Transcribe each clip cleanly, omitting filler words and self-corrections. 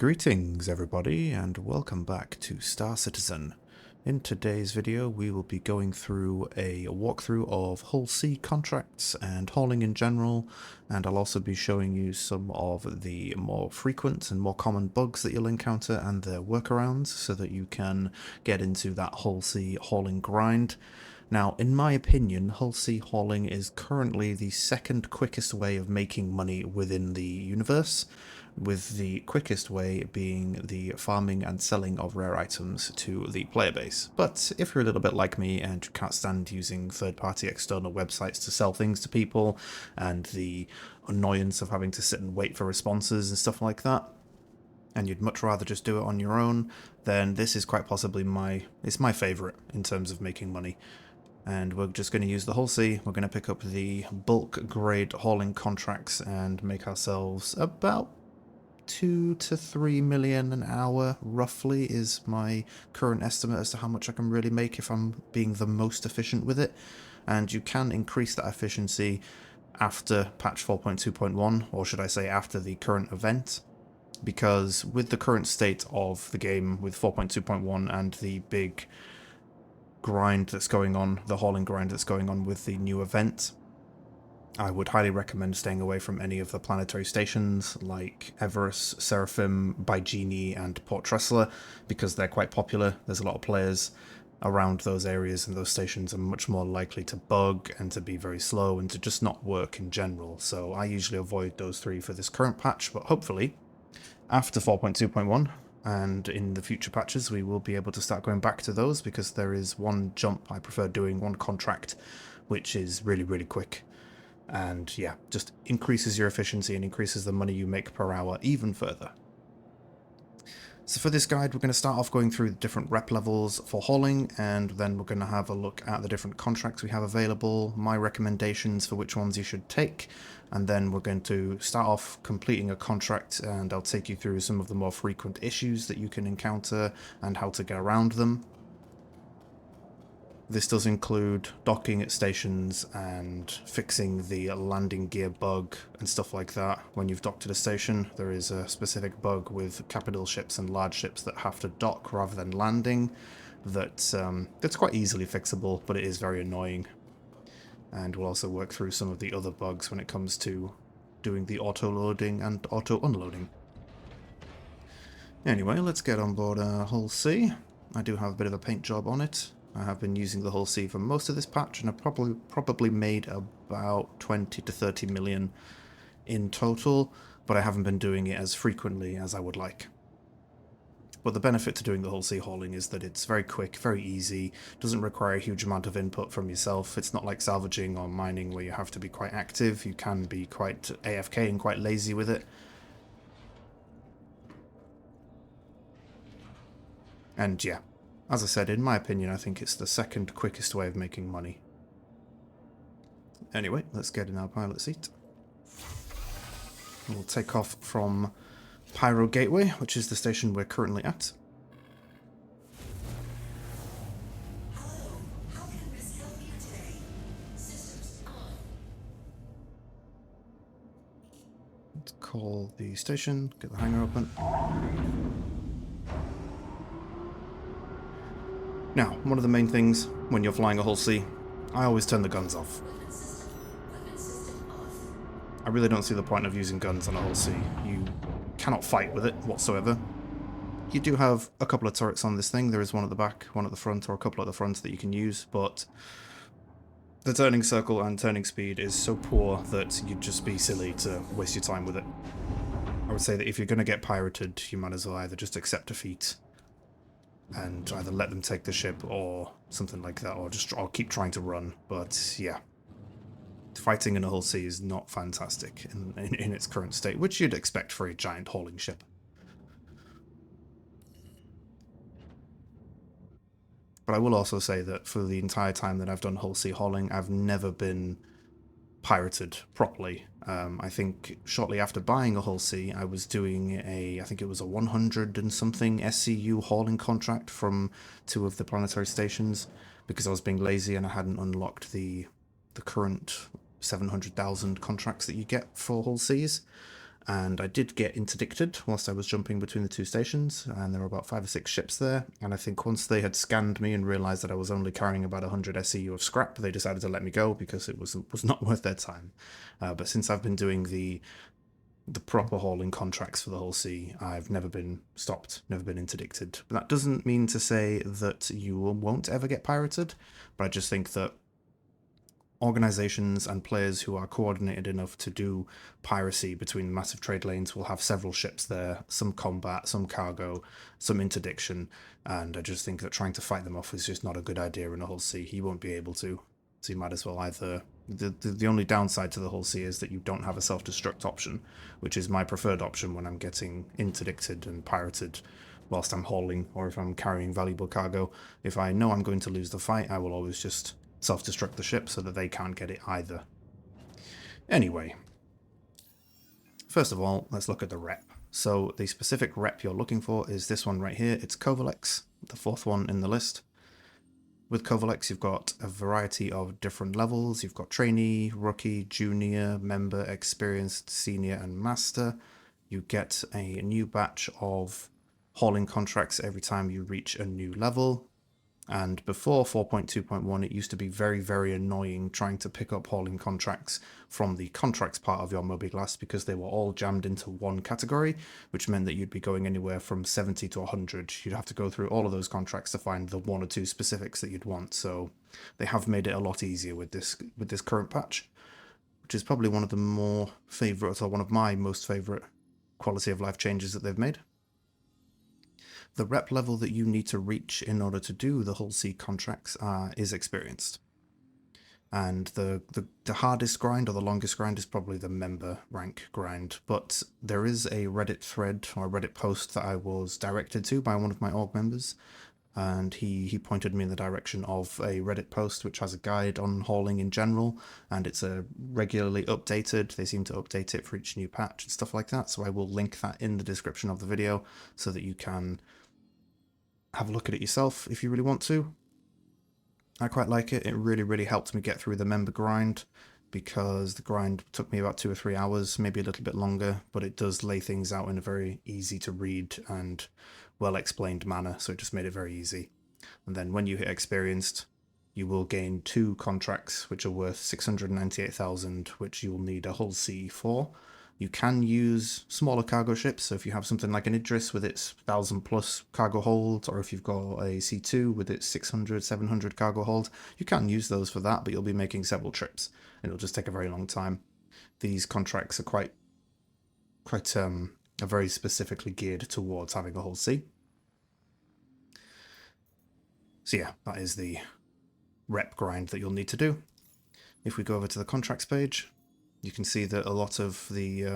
Greetings everybody and welcome back to Star Citizen. In today's video we will be going through a walkthrough of hull C contracts and hauling in general, and I'll also be showing you some of the more frequent and more common bugs that you'll encounter and their workarounds so that you can get into that hull C hauling grind. Now, in my opinion, hull C hauling is currently the second quickest way of making money within the universe, with the quickest way being the farming and selling of rare items to the player base. But if you're a little bit like me and you can't stand using third-party external websites to sell things to people, and the annoyance of having to sit and wait for responses and stuff like that, and you'd much rather just do it on your own, then this is quite possibly my favourite in terms of making money. And we're just going to use the hull C. We're going to pick up the bulk grade hauling contracts and make ourselves about 2 to 3 million an hour, roughly, is my current estimate as to how much I can really make if I'm being the most efficient with it. And you can increase that efficiency after patch 4.2.1, or should I say after the current event, because with the current state of the game with 4.2.1 and the big grind that's going on, the hauling grind that's going on with the new event, I would highly recommend staying away from any of the planetary stations like Everus, Seraphim, Bygenie, and Port Tressler, because they're quite popular. There's a lot of players around those areas, and those stations are much more likely to bug and to be very slow and to just not work in general. So I usually avoid those three for this current patch, but hopefully after 4.2.1 and in the future patches we will be able to start going back to those, because there is one jump I prefer doing, one contract which is really quick, and yeah, just increases your efficiency and increases the money you make per hour even further. So for this guide, we're going to start off going through the different rep levels for hauling, and then we're going to have a look at the different contracts we have available, my recommendations for which ones you should take, and then we're going to start off completing a contract, and I'll take you through some of the more frequent issues that you can encounter and how to get around them. This does include docking at stations and fixing the landing gear bug and stuff like that. When you've docked at a station, there is a specific bug with capital ships and large ships that have to dock rather than landing that's quite easily fixable, but it is very annoying. And we'll also work through some of the other bugs when it comes to doing the auto-loading and auto-unloading. Anyway, let's get on board hull C. I do have a bit of a paint job on it. I have been using the hull C for most of this patch, and I've probably made about 20 to 30 million in total, but I haven't been doing it as frequently as I would like. But the benefit to doing the hull C hauling is that it's very quick, very easy, doesn't require a huge amount of input from yourself. It's not like salvaging or mining where you have to be quite active. You can be quite AFK and quite lazy with it. And yeah, as I said, in my opinion, I think it's the second quickest way of making money. Anyway, let's get in our pilot seat. We'll take off from Pyro Gateway, which is the station we're currently at. Hello, how can Risk help you today? Systems on. Let's call the station, get the hangar open. Now, one of the main things when you're flying a hull C, I always turn the guns off. Weapon system off. I really don't see the point of using guns on a hull C. You cannot fight with it whatsoever. You do have a couple of turrets on this thing. There is one at the back, one at the front, or a couple at the front that you can use, but the turning circle and turning speed is so poor that you'd just be silly to waste your time with it. I would say that if you're going to get pirated, you might as well either just accept defeat and either let them take the ship or something like that, or keep trying to run. But yeah, fighting in a hull C is not fantastic in its current state, which you'd expect for a giant hauling ship. But I will also say that for the entire time that I've done hull C hauling, I've never been pirated properly. I think shortly after buying a hull C, I was doing I think it was a 100 and something SCU hauling contract from 2 of the planetary stations, because I was being lazy and I hadn't unlocked the current 700,000 contracts that you get for hull Cs. And I did get interdicted whilst I was jumping between the two stations, and there were about 5 or 6 ships there, and I think once they had scanned me and realised that I was only carrying about 100 SEU of scrap, they decided to let me go because it was not worth their time. But since I've been doing the proper hauling contracts for the whole sea, I've never been stopped, never been interdicted. But that doesn't mean to say that you won't ever get pirated, but I just think that organizations and players who are coordinated enough to do piracy between massive trade lanes will have several ships there, some combat, some cargo, some interdiction, and I just think that trying to fight them off is just not a good idea in a whole sea. You won't be able to, so you might as well either... The only downside to the whole sea is that you don't have a self-destruct option, which is my preferred option when I'm getting interdicted and pirated whilst I'm hauling, or if I'm carrying valuable cargo. If I know I'm going to lose the fight, I will always just self-destruct the ship so that they can't get it either. Anyway, first of all, let's look at the rep. So the specific rep you're looking for is this one right here. It's Covalex, the 4th one in the list. With Covalex, you've got a variety of different levels. You've got trainee, rookie, junior, member, experienced, senior, and master. You get a new batch of hauling contracts every time you reach a new level. And before 4.2.1, it used to be very, very annoying trying to pick up hauling contracts from the contracts part of your Mobiglast because they were all jammed into one category, which meant that you'd be going anywhere from 70 to 100. You'd have to go through all of those contracts to find the 1 or 2 specifics that you'd want. So they have made it a lot easier with this current patch, which is probably one of the more favourite, or one of my most favourite quality of life changes that they've made. The rep level that you need to reach in order to do the Hull C contracts is experienced. And the hardest grind, or the longest grind, is probably the member rank grind. But there is a Reddit thread or a Reddit post that I was directed to by one of my org members, and he pointed me in the direction of a Reddit post which has a guide on hauling in general, and it's regularly updated. They seem to update it for each new patch and stuff like that, so I will link that in the description of the video so that you can have a look at it yourself if you really want to. I quite like it. It really, really helped me get through the member grind, because the grind took me about 2 or 3 hours, maybe a little bit longer, but it does lay things out in a very easy to read and well explained manner, so it just made it very easy. And then when you hit experienced, you will gain 2 contracts which are worth 698,000, which you will need a Hull C for. You can use smaller cargo ships, so if you have something like an Idris with its 1,000 plus cargo hold, or if you've got a C2 with its 600, 700 cargo hold, you can use those for that, but you'll be making several trips. It'll just take a very long time. These contracts are are very specifically geared towards having a Hull C. So yeah, that is the rep grind that you'll need to do. If we go over to the contracts page, you can see that a lot of the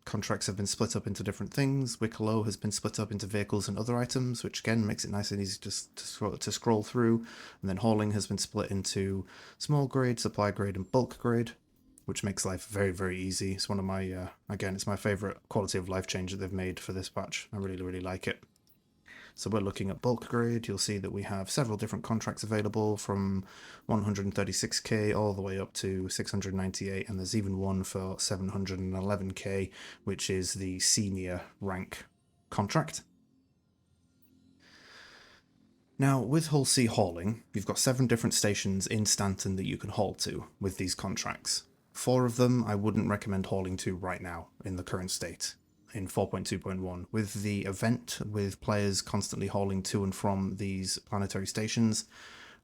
contracts have been split up into different things. Wicklow has been split up into vehicles and other items, which again makes it nice and easy to scroll through. And then hauling has been split into small grade, supply grade, and bulk grade, which makes life very, very easy. It's one of my, again, it's my favourite quality of life change that they've made for this patch. I really, really like it. So we're looking at bulk grade. You'll see that we have several different contracts available, from 136k all the way up to 698, and there's even one for 711k, which is the senior rank contract. Now, with Hull C hauling, you've got 7 different stations in Stanton that you can haul to with these contracts. 4 of them I wouldn't recommend hauling to right now in the current state. In 4.2.1, with the event with players constantly hauling to and from these planetary stations,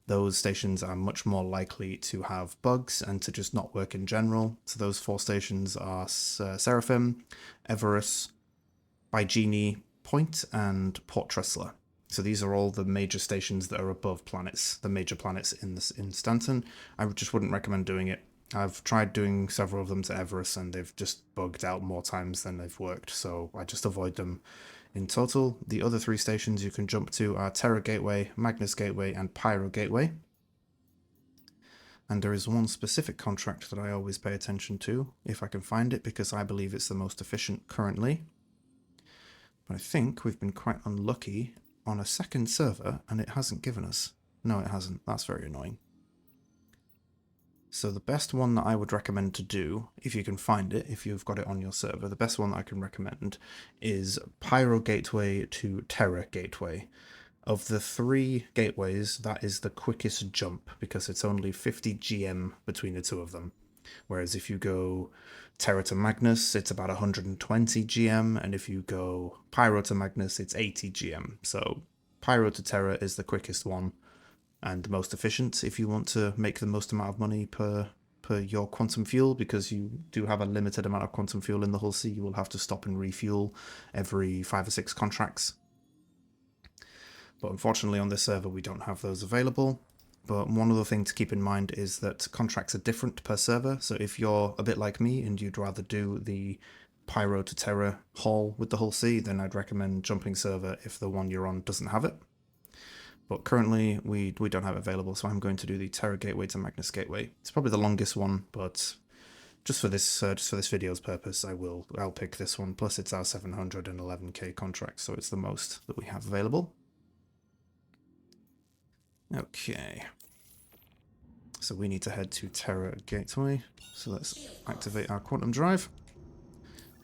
those stations are much more likely to have bugs and to just not work in general. So those 4 stations are Seraphim, Everus, Bygenie Point, and Port Tressler. So these are all the major stations that are above planets, the major planets in Stanton. I just wouldn't recommend doing it. I've tried doing several of them to Everest, and they've just bugged out more times than they've worked, so I just avoid them in total. The other 3 stations you can jump to are Terra Gateway, Magnus Gateway, and Pyro Gateway. And there is one specific contract that I always pay attention to, if I can find it, because I believe it's the most efficient currently. But I think we've been quite unlucky on a second server, and it hasn't given us. No, it hasn't. That's very annoying. So the best one that I would recommend to do, if you can find it, if you've got it on your server, the best one that I can recommend is Pyro Gateway to Terra Gateway. Of the three gateways, that is the quickest jump because it's only 50 GM between the two of them. Whereas if you go Terra to Magnus, it's about 120 GM, and if you go Pyro to Magnus, it's 80 GM. So Pyro to Terra is the quickest one and the most efficient if you want to make the most amount of money per your quantum fuel, because you do have a limited amount of quantum fuel in the Hull C. You will have to stop and refuel every 5 or 6 contracts. But unfortunately on this server we don't have those available. But one other thing to keep in mind is that contracts are different per server, so if you're a bit like me and you'd rather do the Pyro to Terra haul with the Hull C, then I'd recommend jumping server if the one you're on doesn't have it. But currently we don't have it available, so I'm going to do the Terra Gateway to Magnus Gateway. It's probably the longest one, but just for this video's purpose, I'll pick this one. Plus, it's our 711k contract, so it's the most that we have available. Okay. So we need to head to Terra Gateway. So let's activate our quantum drive.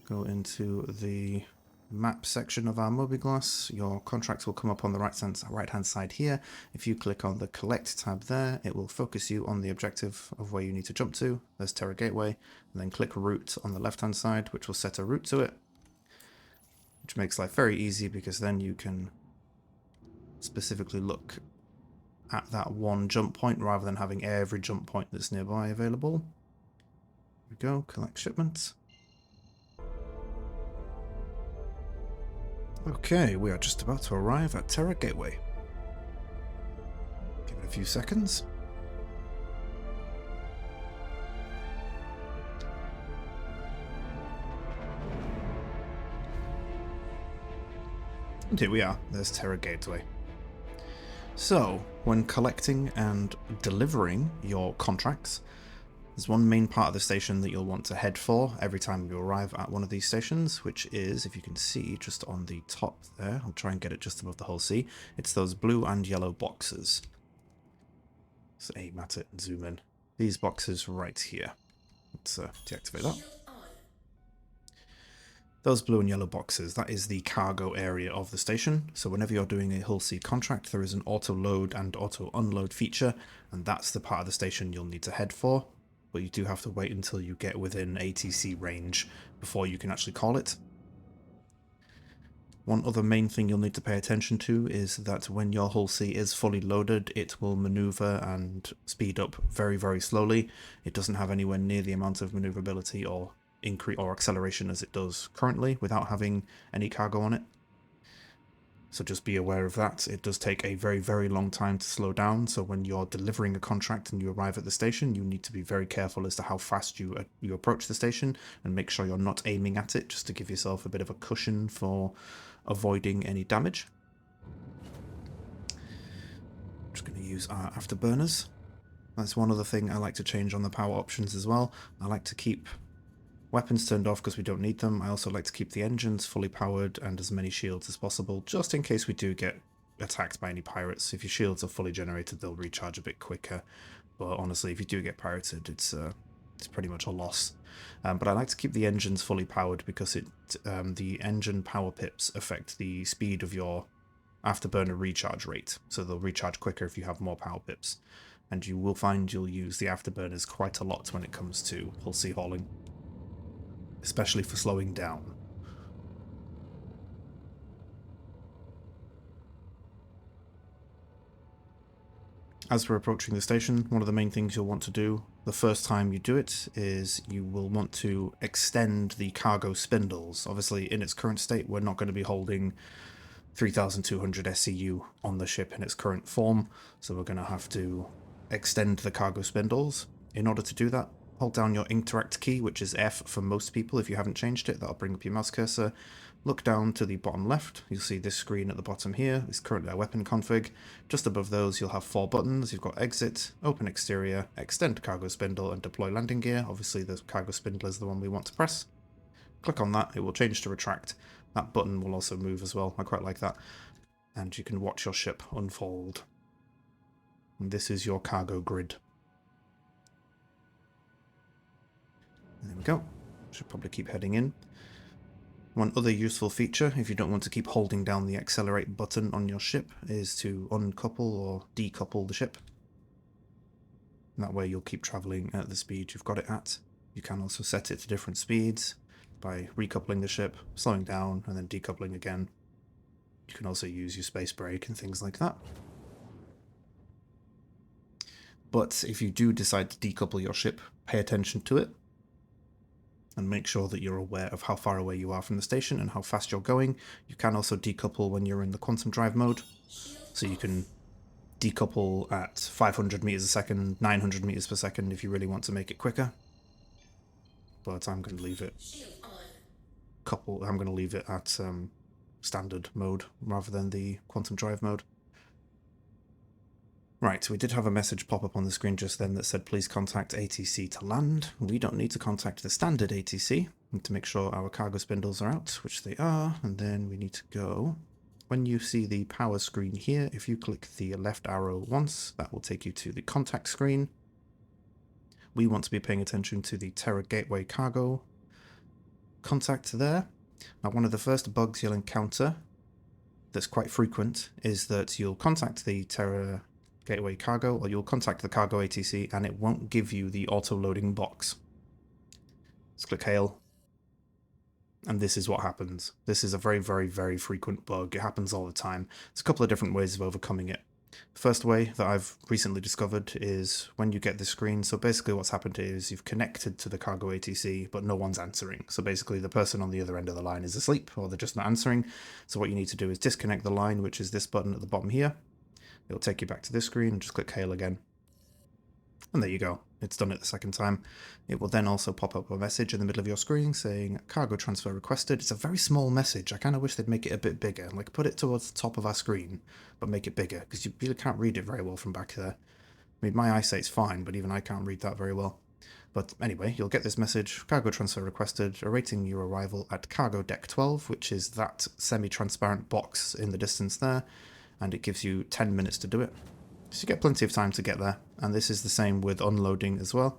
Go into the map section of our mobiGlas. Your contracts will come up on the right hand side here. If you click on the collect tab there, it will focus you on the objective of where you need to jump to. There's Terra Gateway, and then click route on the left hand side, which will set a route to it, which makes life very easy because then you can specifically look at that one jump point rather than having every jump point that's nearby available. Here we go, collect shipments. Okay, we are just about to arrive at Terra Gateway. Give it a few seconds. And here we are, there's Terra Gateway. So, when collecting and delivering your contracts, there's one main part of the station that you'll want to head for every time you arrive at one of these stations, which is, if you can see, just on the top there. I'll try and get it just above the Hull C. It's those blue and yellow boxes. Let's aim at it and zoom in. These boxes right here. Let's deactivate that. Those blue and yellow boxes, that is the cargo area of the station. So whenever you're doing a Hull C contract, there is an auto load and auto unload feature, and that's the part of the station you'll need to head for. But you do have to wait until you get within ATC range before you can actually call it. One other main thing you'll need to pay attention to is that when your Hull C is fully loaded, it will maneuver and speed up very, very slowly. It doesn't have anywhere near the amount of maneuverability or increase or acceleration as it does currently without having any cargo on it. So just be aware of that. It does take a very, very long time to slow down, so when you're delivering a contract and you arrive at the station, you need to be very careful as to how fast you approach the station, and make sure you're not aiming at it, just to give yourself a bit of a cushion for avoiding any damage. I'm just going to use our afterburners. That's one other thing I like to change on the power options as well. I like to keep weapons turned off because we don't need them. I also like to keep the engines fully powered and as many shields as possible, just in case we do get attacked by any pirates. If your shields are fully generated, they'll recharge a bit quicker. But honestly, if you do get pirated, it's pretty much a loss. But I like to keep the engines fully powered because the engine power pips affect the speed of your afterburner recharge rate. So they'll recharge quicker if you have more power pips. And you will find you'll use the afterburners quite a lot when it comes to Hull C hauling, especially for slowing down. As we're approaching the station, one of the main things you'll want to do the first time you do it is you will want to extend the cargo spindles. Obviously, in its current state, we're not going to be holding 3,200 SCU on the ship in its current form, so we're going to have to extend the cargo spindles. In order to do that, hold down your interact key, which is F for most people. If you haven't changed it, that'll bring up your mouse cursor. Look down to the bottom left. You'll see this screen at the bottom here. It's currently our weapon config. Just above those, you'll have 4 buttons. You've got exit, open exterior, extend cargo spindle, and deploy landing gear. Obviously, the cargo spindle is the one we want to press. Click on that. It will change to retract. That button will also move as well. I quite like that. And you can watch your ship unfold. And this is your cargo grid. There we go. Should probably keep heading in. One other useful feature, if you don't want to keep holding down the accelerate button on your ship, is to uncouple or decouple the ship. And that way you'll keep traveling at the speed you've got it at. You can also set it to different speeds by recoupling the ship, slowing down, and then decoupling again. You can also use your space brake and things like that. But if you do decide to decouple your ship, pay attention to it and make sure that you're aware of how far away you are from the station and how fast you're going. You can also decouple when you're in the quantum drive mode, so you can decouple at 500 meters a second, 900 meters per second if you really want to make it quicker. But I'm going to leave it I'm going to leave it at standard mode rather than the quantum drive mode. Right, we did have a message pop up on the screen just then that said please contact ATC to land. We don't need to contact the standard ATC. We need to make sure our cargo spindles are out, which they are, and then we need to go. When you see the power screen here, if you click the left arrow once, that will take you to the contact screen. We want to be paying attention to the Terra Gateway cargo contact there. Now, one of the first bugs you'll encounter that's quite frequent is that you'll contact the Terra Gateway cargo, or you'll contact the cargo ATC and it won't give you the auto-loading box. Let's click hail. And this is what happens. This is a very, very, very frequent bug. It happens all the time. There's a couple of different ways of overcoming it. The first way that I've recently discovered is when you get this screen. So basically what's happened is you've connected to the cargo ATC, but no one's answering. So basically the person on the other end of the line is asleep, or they're just not answering. So what you need to do is disconnect the line, which is this button at the bottom here. It'll take you back to this screen and just click hail again. And there you go. It's done it the second time. It will then also pop up a message in the middle of your screen saying cargo transfer requested. It's a very small message. I kind of wish they'd make it a bit bigger, like put it towards the top of our screen, but make it bigger, because you really can't read it very well from back there. I mean, my eyesight's fine, but even I can't read that very well. But anyway, you'll get this message, cargo transfer requested, awaiting your arrival at cargo deck 12, which is that semi-transparent box in the distance there, and it gives you 10 minutes to do it. So you get plenty of time to get there, and this is the same with unloading as well.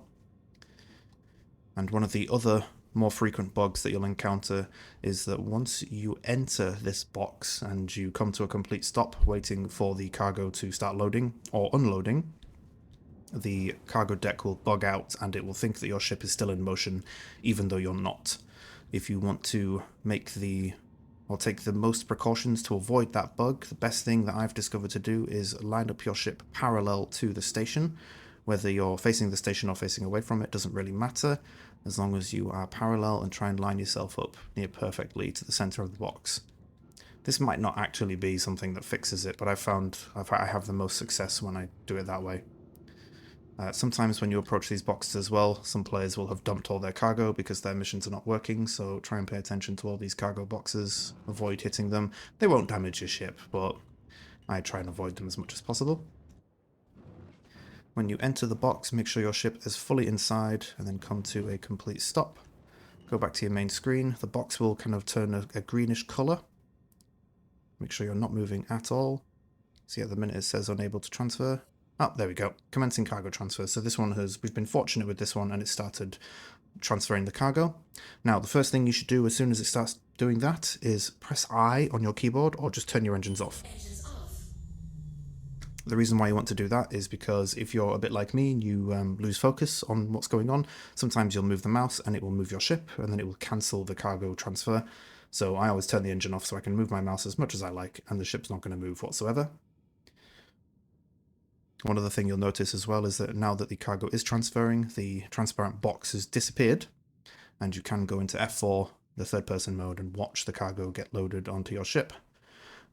And one of the other more frequent bugs that you'll encounter is that once you enter this box and you come to a complete stop waiting for the cargo to start loading or unloading, the cargo deck will bug out and it will think that your ship is still in motion even though you're not. If you want to make take the most precautions to avoid that bug, the best thing that I've discovered to do is line up your ship parallel to the station. Whether you're facing the station or facing away from it doesn't really matter, as long as you are parallel and try and line yourself up near perfectly to the center of the box. This might not actually be something that fixes it, but I have the most success when I do it that way. Sometimes when you approach these boxes as well, some players will have dumped all their cargo because their missions are not working, so try and pay attention to all these cargo boxes, avoid hitting them. They won't damage your ship, but I try and avoid them as much as possible. When you enter the box, make sure your ship is fully inside and then come to a complete stop. Go back to your main screen. The box will kind of turn a greenish colour. Make sure you're not moving at all. See, at the minute it says unable to transfer. Oh, there we go. Commencing cargo transfer. So this one we've been fortunate with this one and it started transferring the cargo. Now, the first thing you should do as soon as it starts doing that is press I on your keyboard or just turn your engines off. The reason why you want to do that is because if you're a bit like me and you lose focus on what's going on, sometimes you'll move the mouse and it will move your ship and then it will cancel the cargo transfer. So I always turn the engine off so I can move my mouse as much as I like and the ship's not going to move whatsoever. One other thing you'll notice as well is that now that the cargo is transferring, the transparent box has disappeared, and you can go into F4, the third-person mode, and watch the cargo get loaded onto your ship.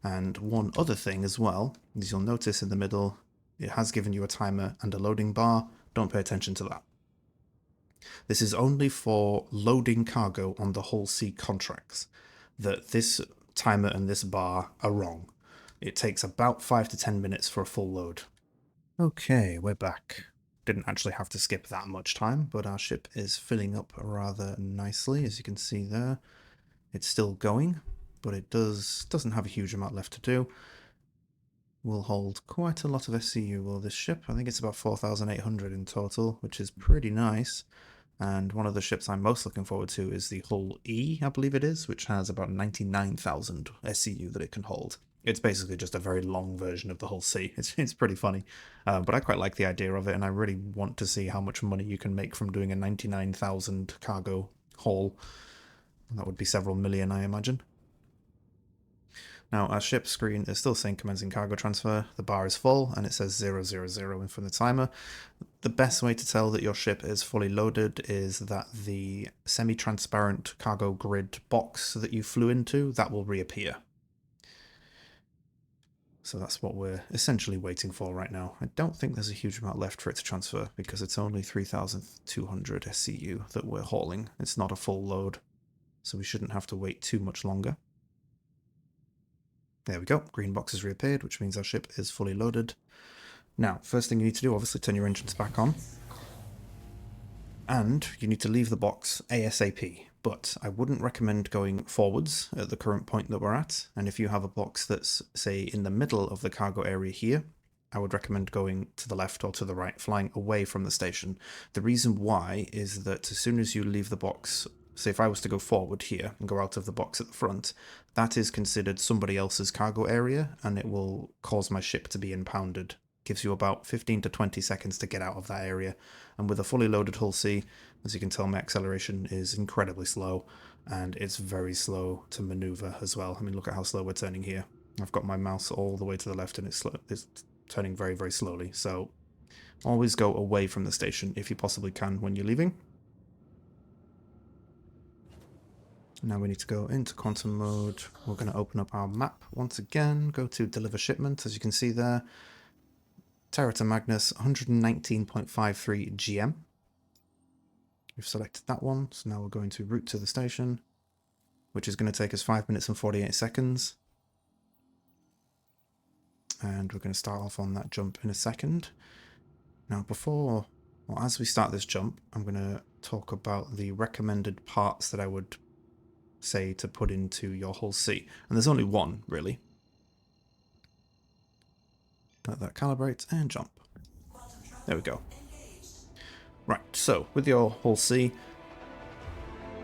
And one other thing as well is you'll notice in the middle, it has given you a timer and a loading bar. Don't pay attention to that. This is only for loading cargo on the Hull C contracts, that this timer and this bar are wrong. It takes about 5 to 10 minutes for a full load. Okay, we're back. Didn't actually have to skip that much time, but our ship is filling up rather nicely, as you can see there. It's still going, but it doesn't have a huge amount left to do. We'll hold quite a lot of SCU, will this ship. I think it's about 4,800 in total, which is pretty nice. And one of the ships I'm most looking forward to is the Hull E, I believe it is, which has about 99,000 SCU that it can hold. It's basically just a very long version of the Hull C. It's pretty funny, but I quite like the idea of it, and I really want to see how much money you can make from doing a 99,000 cargo haul. That would be several million, I imagine. Now, our ship screen is still saying commencing cargo transfer. The bar is full, and it says 000 in front of the timer. The best way to tell that your ship is fully loaded is that the semi-transparent cargo grid box that you flew into, that will reappear. So that's what we're essentially waiting for right now. I don't think there's a huge amount left for it to transfer, because it's only 3,200 SCU that we're hauling. It's not a full load, so we shouldn't have to wait too much longer. There we go, green box has reappeared, which means our ship is fully loaded. Now, first thing you need to do, obviously turn your engines back on. And you need to leave the box ASAP, but I wouldn't recommend going forwards at the current point that we're at. And if you have a box that's, say, in the middle of the cargo area here, I would recommend going to the left or to the right, flying away from the station. The reason why is that as soon as you leave the box, say if I was to go forward here and go out of the box at the front, that is considered somebody else's cargo area, and it will cause my ship to be impounded. Gives you about 15 to 20 seconds to get out of that area. And with a fully loaded Hull C, as you can tell, my acceleration is incredibly slow, and it's very slow to maneuver as well. I mean, look at how slow we're turning here. I've got my mouse all the way to the left, and it's turning very, very slowly. So always go away from the station if you possibly can when you're leaving. Now we need to go into quantum mode. We're going to open up our map once again, go to deliver shipment. As you can see there, Terra to Magnus, 119.53 GM. We've selected that one, so now we're going to route to the station, which is going to take us 5 minutes and 48 seconds. And we're going to start off on that jump in a second. Now as we start this jump, I'm going to talk about the recommended parts that I would say to put into your Hull C. And there's only one, really. Let that calibrate and jump. There we go. Right, so with your Hull C,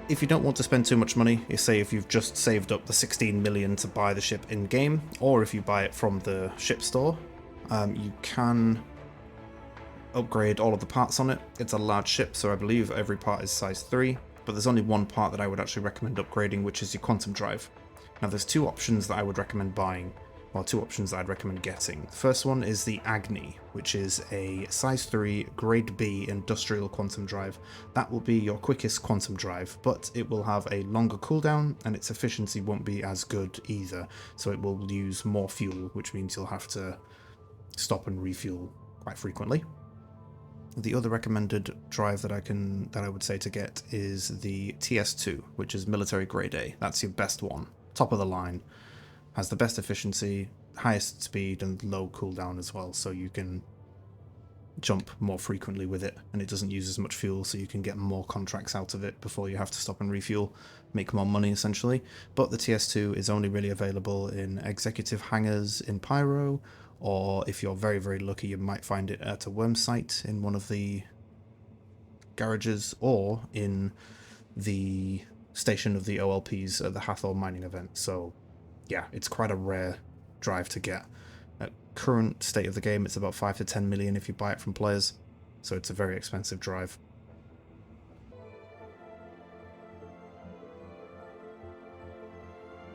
if you don't want to spend too much money, say if you've just saved up the 16 million to buy the ship in-game, or if you buy it from the ship store, you can upgrade all of the parts on it. It's a large ship, so I believe every part is size 3, but there's only one part that I would actually recommend upgrading, which is your quantum drive. Now there's two options that I would recommend buying, or two options that I'd recommend getting. The first one is the Agni, which is a size 3 grade B industrial quantum drive. That will be your quickest quantum drive, but it will have a longer cooldown and its efficiency won't be as good either, so it will use more fuel, which means you'll have to stop and refuel quite frequently. The other recommended drive that I would say to get is the TS2, which is military grade A. That's your best one, top of the line, has the best efficiency, highest speed, and low cooldown as well, so you can jump more frequently with it, and it doesn't use as much fuel, so you can get more contracts out of it before you have to stop and refuel, make more money essentially. But the TS2 is only really available in executive hangars in Pyro, or if you're very, very lucky, you might find it at a worm site in one of the garages, or in the station of the OLPs at the Hathor mining event. So yeah, it's quite a rare drive to get. At current state of the game, it's about 5 to 10 million if you buy it from players, so it's a very expensive drive.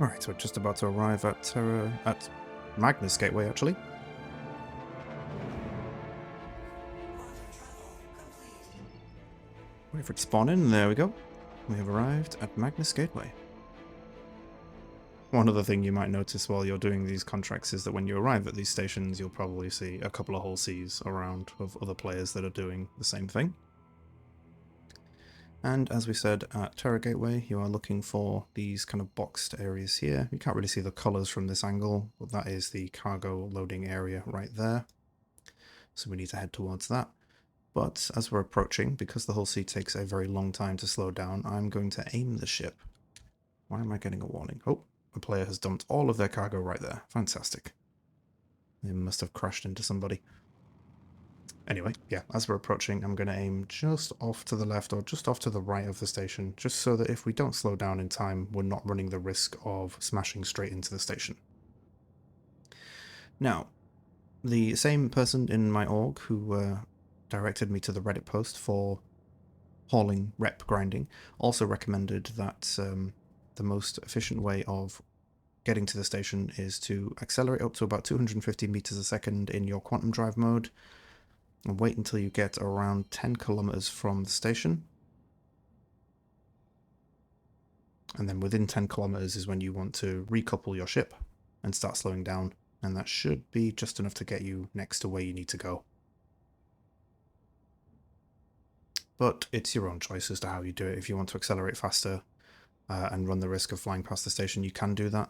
Alright, so we're just about to arrive at Magnus Gateway, actually. Wait for it to spawn in, there we go. We have arrived at Magnus Gateway. One other thing you might notice while you're doing these contracts is that when you arrive at these stations, you'll probably see a couple of Hull Cs around of other players that are doing the same thing. And as we said, at Terra Gateway, you are looking for these kind of boxed areas here. You can't really see the colours from this angle, but that is the cargo loading area right there. So we need to head towards that. But as we're approaching, because the Hull C takes a very long time to slow down, I'm going to aim the ship. Why am I getting a warning? Oh, a player has dumped all of their cargo right there. Fantastic. They must have crashed into somebody. Anyway, yeah, as we're approaching, I'm going to aim just off to the left or just off to the right of the station, just so that if we don't slow down in time, we're not running the risk of smashing straight into the station. Now, the same person in my org who directed me to the Reddit post for hauling rep grinding also recommended that the most efficient way of getting to the station is to accelerate up to about 250 meters a second in your quantum drive mode and wait until you get around 10 kilometers from the station. And then within 10 kilometers is when you want to recouple your ship and start slowing down, and that should be just enough to get you next to where you need to go. But it's your own choice as to how you do it. If you want to accelerate faster and run the risk of flying past the station, you can do that.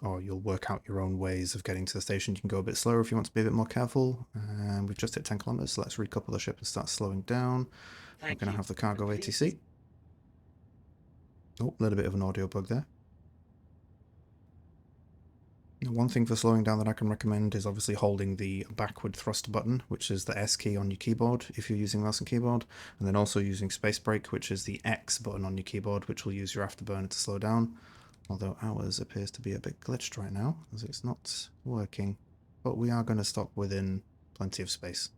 Or you'll work out your own ways of getting to the station. You can go a bit slower if you want to be a bit more careful. And we've just hit 10 kilometers, so let's recouple the ship and start slowing down. We're going to have the cargo ATC. Oh, a little bit of an audio bug there. One thing for slowing down that I can recommend is obviously holding the backward thrust button, which is the S key on your keyboard if you're using mouse and keyboard, and then also using space brake, which is the X button on your keyboard, which will use your afterburner to slow down. Although ours appears to be a bit glitched right now, as it's not working. But we are going to stop within plenty of space.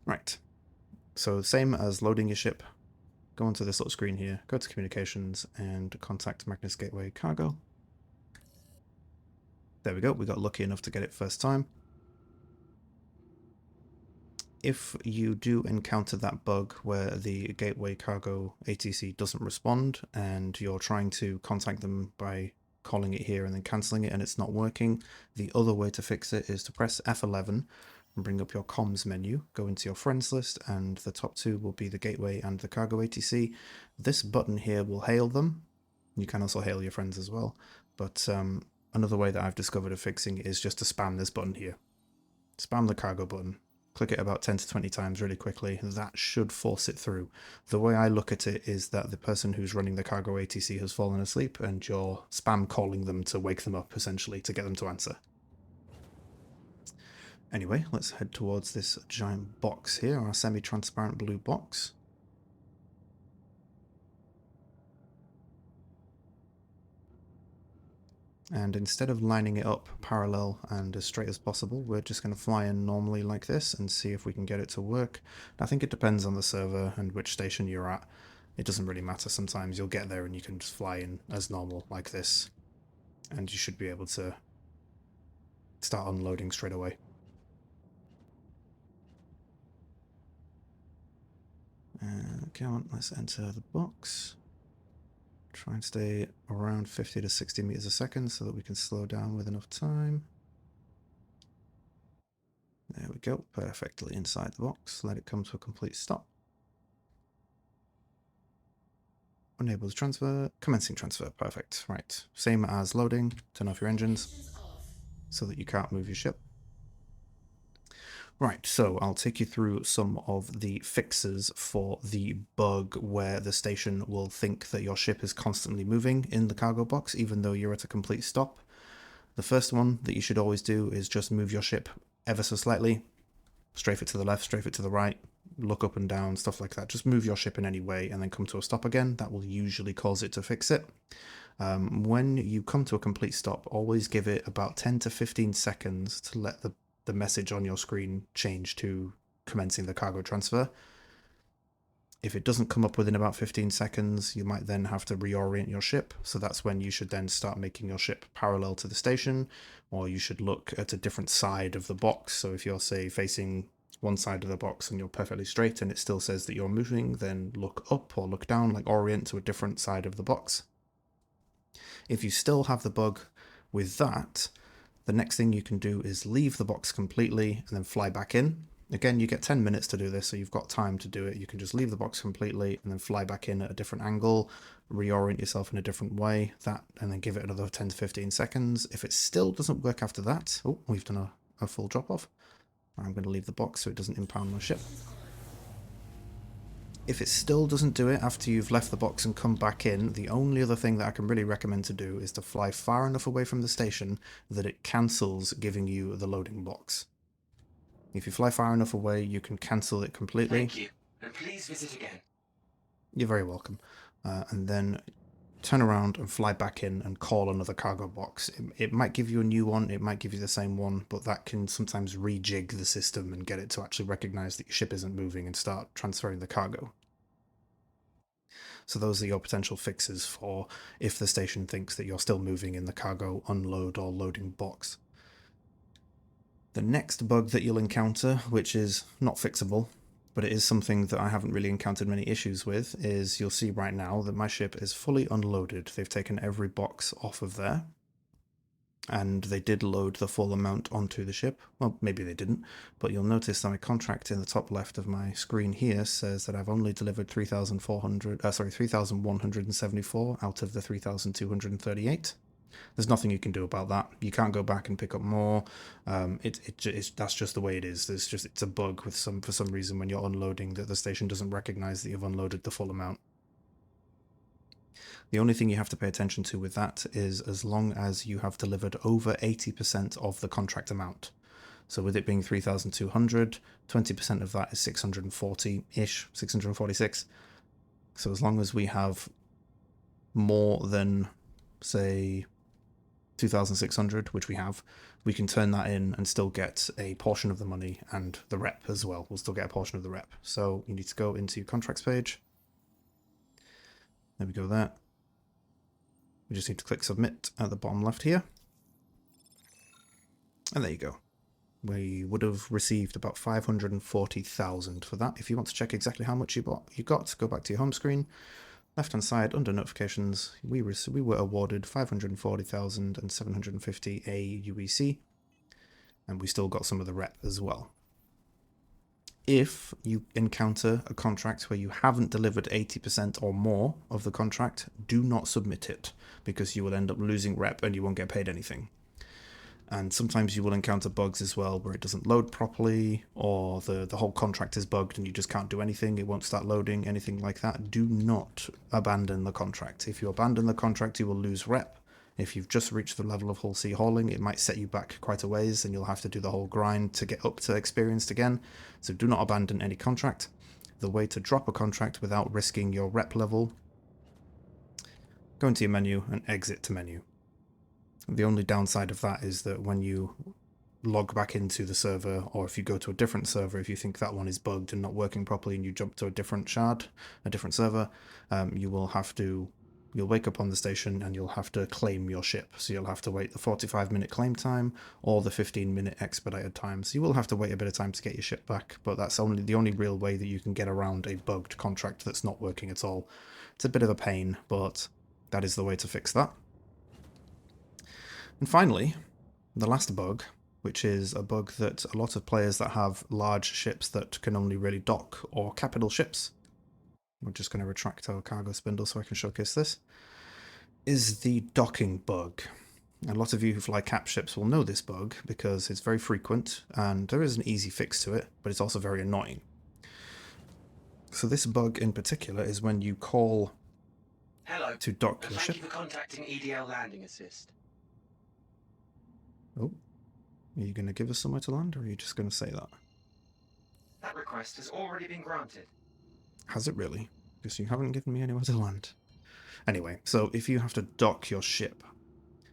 Right. So same as loading your ship, go onto this little screen here, go to communications, and contact Magnus Gateway Cargo. There we go, we got lucky enough to get it first time. If you do encounter that bug where the Gateway Cargo ATC doesn't respond and you're trying to contact them by calling it here and then cancelling it and it's not working, the other way to fix it is to press F11 and bring up your comms menu, go into your friends list, and the top two will be the Gateway and the Cargo ATC. This button here will hail them. You can also hail your friends as well, but another way that I've discovered of fixing it is just to spam this button here. Spam the cargo button. Click it about 10 to 20 times really quickly. That should force it through. The way I look at it is that the person who's running the cargo ATC has fallen asleep and you're spam calling them to wake them up, essentially, to get them to answer. Anyway, let's head towards this giant box here, our semi-transparent blue box. And instead of lining it up parallel and as straight as possible, we're just going to fly in normally like this and see if we can get it to work. I think it depends on the server and which station you're at. It doesn't really matter. Sometimes you'll get there and you can just fly in as normal like this. And you should be able to start unloading straight away. Come on, let's enter the box. Try and stay around 50 to 60 meters a second so that we can slow down with enough time. There we go, perfectly inside the box. Let it come to a complete stop. Enables transfer, commencing transfer, perfect. Right, same as loading, turn off your engines so that you can't move your ship. Right, so I'll take you through some of the fixes for the bug where the station will think that your ship is constantly moving in the cargo box even though you're at a complete stop. The first one that you should always do is just move your ship ever so slightly, strafe it to the left, strafe it to the right, look up and down, stuff like that. Just move your ship in any way and then come to a stop again. That will usually cause it to fix it. When you come to a complete stop, always give it about 10 to 15 seconds to let the message on your screen change to commencing the cargo transfer. If it doesn't come up within about 15 seconds, you might then have to reorient your ship. So that's when you should then start making your ship parallel to the station, or you should look at a different side of the box. So if you're, say, facing one side of the box and you're perfectly straight and it still says that you're moving, then look up or look down, like orient to a different side of the box. If you still have the bug with that, the next thing you can do is leave the box completely and then fly back in. Again, you get 10 minutes to do this, so you've got time to do it. You can just leave the box completely and then fly back in at a different angle, reorient yourself in a different way, and then give it another 10 to 15 seconds. If it still doesn't work after that, oh, we've done a full drop-off. I'm going to leave the box so it doesn't impound my ship. If it still doesn't do it after you've left the box and come back in, the only other thing that I can really recommend to do is to fly far enough away from the station that it cancels giving you the loading box. If you fly far enough away, you can cancel it completely. Thank you, and please visit again. You're very welcome. And then turn around and fly back in and call another cargo box. It might give you a new one, it might give you the same one, but that can sometimes rejig the system and get it to actually recognize that your ship isn't moving and start transferring the cargo. So those are your potential fixes for if the station thinks that you're still moving in the cargo unload or loading box. The next bug that you'll encounter, which is not fixable, but it is something that I haven't really encountered many issues with, is you'll see right now that my ship is fully unloaded. They've taken every box off of there, and they did load the full amount onto the ship. Well, maybe they didn't, but you'll notice that my contract in the top left of my screen here says that I've only delivered 3,174 out of the 3,238. There's nothing you can do about that. You can't go back and pick up more. That's just the way it is. It's a bug with for some reason when you're unloading that the station doesn't recognize that you've unloaded the full amount. The only thing you have to pay attention to with that is as long as you have delivered over 80% of the contract amount. So with it being 3,200, 20% of that is 640-ish, 646. So as long as we have more than, say, 2,600, which we have, we can turn that in and still get a portion of the money, and the rep as well. We'll still get a portion of the rep. So you need to go into your contracts page. There we go there. We just need to click submit at the bottom left here. And there you go. We would have received about 540,000 for that. If you want to check exactly how much you got, go back to your home screen. Left-hand side, under notifications, we were awarded 540,750 AUEC, and we still got some of the rep as well. If you encounter a contract where you haven't delivered 80% or more of the contract, do not submit it, because you will end up losing rep and you won't get paid anything. And sometimes you will encounter bugs as well where it doesn't load properly, or the whole contract is bugged and you just can't do anything, it won't start loading, anything like that. Do not abandon the contract. If you abandon the contract, you will lose rep. If you've just reached the level of Hull C hauling, it might set you back quite a ways and you'll have to do the whole grind to get up to experienced again. So do not abandon any contract. The way to drop a contract without risking your rep level, go into your menu and exit to menu. The only downside of that is that when you log back into the server, or if you go to a different server, if you think that one is bugged and not working properly and you jump to a different shard, a different server, you'll wake up on the station and you'll have to claim your ship. So you'll have to wait the 45-minute claim time or the 15-minute expedited time. So you will have to wait a bit of time to get your ship back, but that's the only real way that you can get around a bugged contract that's not working at all. It's a bit of a pain, but that is the way to fix that. And finally, the last bug, which is a bug that a lot of players that have large ships that can only really dock, or capital ships, we're just going to retract our cargo spindle so I can showcase this, is the docking bug. A lot of you who fly cap ships will know this bug because it's very frequent and there is an easy fix to it, but it's also very annoying. So this bug in particular is when you call to dock your ship. Thank you for contacting EDL Landing Assist. Oh, are you going to give us somewhere to land, or are you just going to say that? That request has already been granted. Has it really? Because you haven't given me anywhere to land. Anyway, so if you have to dock your ship,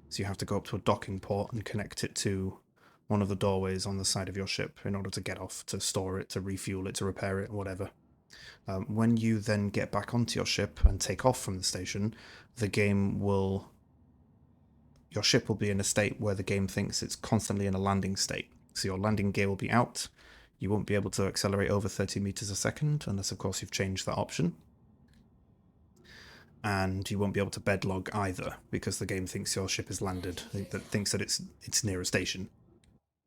so you have to go up to a docking port and connect it to one of the doorways on the side of your ship in order to get off, to store it, to refuel it, to repair it, whatever. When you then get back onto your ship and take off from the station, the game will... Your ship will be in a state where the game thinks it's constantly in a landing state. So your landing gear will be out. You won't be able to accelerate over 30 meters a second, unless of course you've changed that option. And you won't be able to bed log either, because the game thinks your ship is landed. It thinks that it's near a station.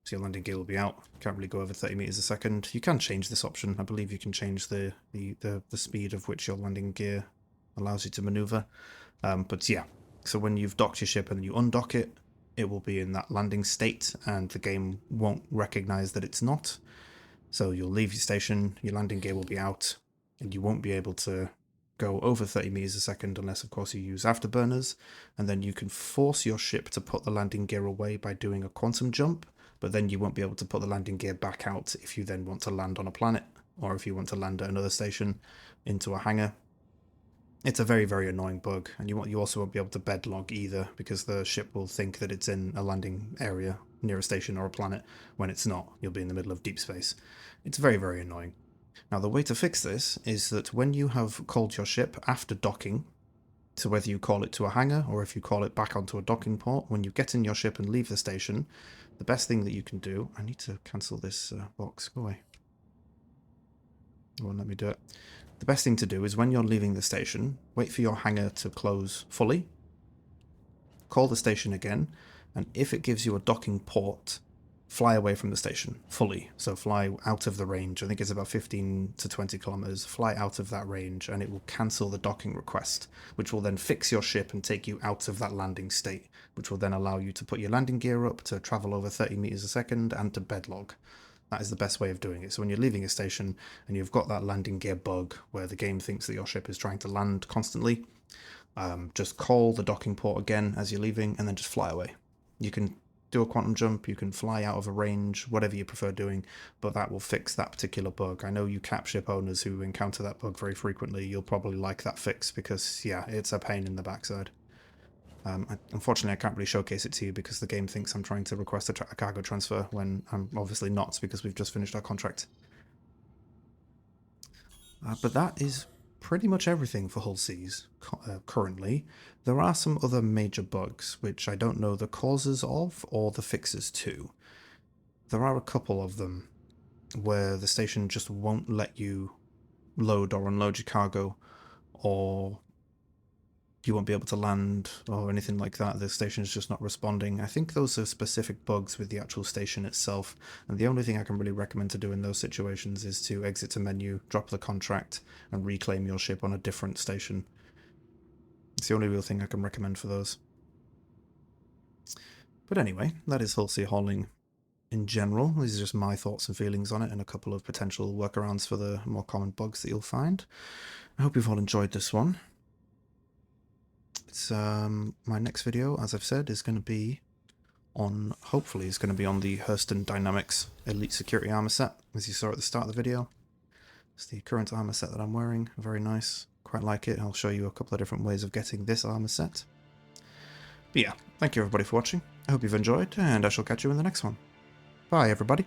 So your landing gear will be out. Can't really go over 30 meters a second. You can change this option. I believe you can change the speed of which your landing gear allows you to maneuver. But yeah. So when you've docked your ship and you undock it, it will be in that landing state and the game won't recognize that it's not. So you'll leave your station, your landing gear will be out, and you won't be able to go over 30 meters a second unless, of course, you use afterburners, and then you can force your ship to put the landing gear away by doing a quantum jump, but then you won't be able to put the landing gear back out if you then want to land on a planet, or if you want to land at another station into a hangar. It's a very, very annoying bug, and you also won't be able to bed log either, because the ship will think that it's in a landing area near a station or a planet when it's not. You'll be in the middle of deep space. It's very, very annoying. Now, the way to fix this is that when you have called your ship after docking, so whether you call it to a hangar or if you call it back onto a docking port, when you get in your ship and leave the station, the best thing that you can do... I need to cancel this box. Go away. It won't let me do it. The best thing to do is when you're leaving the station, wait for your hangar to close fully, call the station again, and if it gives you a docking port, fly away from the station fully. So fly out of the range. I think it's about 15 to 20 kilometers. Fly out of that range and it will cancel the docking request, which will then fix your ship and take you out of that landing state, which will then allow you to put your landing gear up, to travel over 30 meters a second, and to bed log. That is the best way of doing it. So when you're leaving a station and you've got that landing gear bug where the game thinks that your ship is trying to land constantly, just call the docking port again as you're leaving and then just fly away. You can do a quantum jump, you can fly out of a range, whatever you prefer doing, but that will fix that particular bug. I know you cap ship owners who encounter that bug very frequently. You'll probably like that fix because, yeah, it's a pain in the backside. Unfortunately, I can't really showcase it to you because the game thinks I'm trying to request a cargo transfer when I'm obviously not, because we've just finished our contract. But that is pretty much everything for Hull C's currently. There are some other major bugs which I don't know the causes of or the fixes to. There are a couple of them where the station just won't let you load or unload your cargo, or you won't be able to land or anything like that. The station is just not responding. I think those are specific bugs with the actual station itself, and the only thing I can really recommend to do in those situations is to exit a menu, drop the contract, and reclaim your ship on a different station. It's the only real thing I can recommend for those. But anyway, that is Hull C hauling in general. These are just my thoughts and feelings on it, and a couple of potential workarounds for the more common bugs that you'll find. I hope you've all enjoyed this one. It's my next video, as I've said, is going to be on, hopefully, is going to be on the Hurston Dynamics Elite Security Armor set, as you saw at the start of the video. It's the current armor set that I'm wearing. Very nice. Quite like it. I'll show you a couple of different ways of getting this armor set. But yeah, thank you everybody for watching. I hope you've enjoyed, and I shall catch you in the next one. Bye everybody.